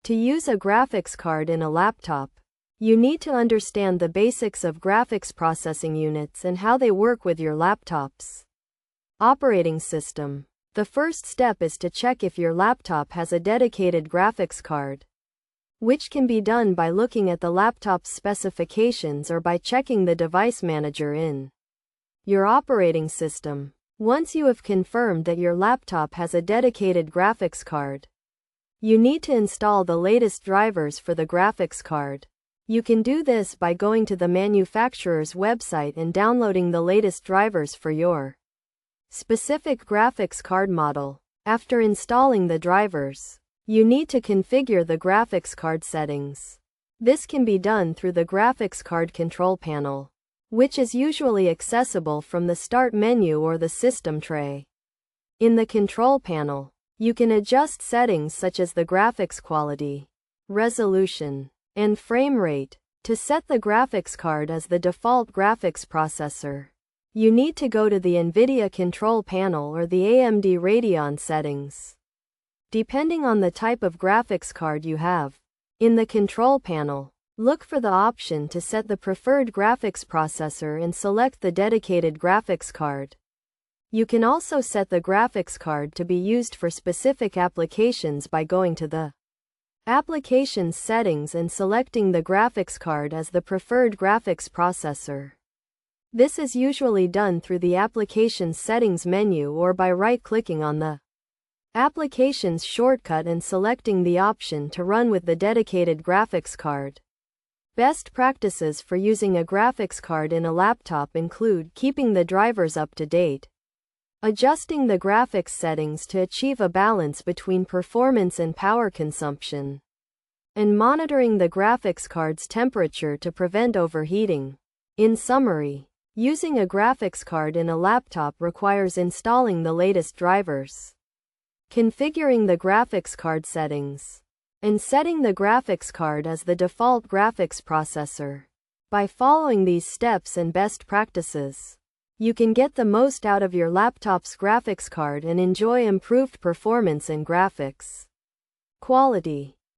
To use a graphics card in a laptop, you need to understand the basics of graphics processing units and how they work with your laptop's operating system. The first step is to check if your laptop has a dedicated graphics card, which can be done by looking at the laptop's specifications or by checking the device manager in your operating system. Once you have confirmed that your laptop has a dedicated graphics card, you need to install the latest drivers for the graphics card. You can do this by going to the manufacturer's website and downloading the latest drivers for your specific graphics card model. After installing the drivers, you need to configure the graphics card settings. This can be done through the graphics card control panel, which is usually accessible from the Start menu or the System tray. In the control panel, you can adjust settings such as the graphics quality, resolution, and frame rate. To set the graphics card as the default graphics processor, you need to go to the NVIDIA control panel or the AMD Radeon settings, depending on the type of graphics card you have. In the control panel, look for the option to set the preferred graphics processor and select the dedicated graphics card. You can also set the graphics card to be used for specific applications by going to the Applications settings and selecting the graphics card as the preferred graphics processor. This is usually done through the Applications settings menu or by right-clicking on the Applications shortcut and selecting the option to run with the dedicated graphics card. Best practices for using a graphics card in a laptop include keeping the drivers up to date, adjusting the graphics settings to achieve a balance between performance and power consumption, and monitoring the graphics card's temperature to prevent overheating. In summary, using a graphics card in a laptop requires installing the latest drivers, configuring the graphics card settings, and setting the graphics card as the default graphics processor. By following these steps and best practices, you can get the most out of your laptop's graphics card and enjoy improved performance and graphics quality.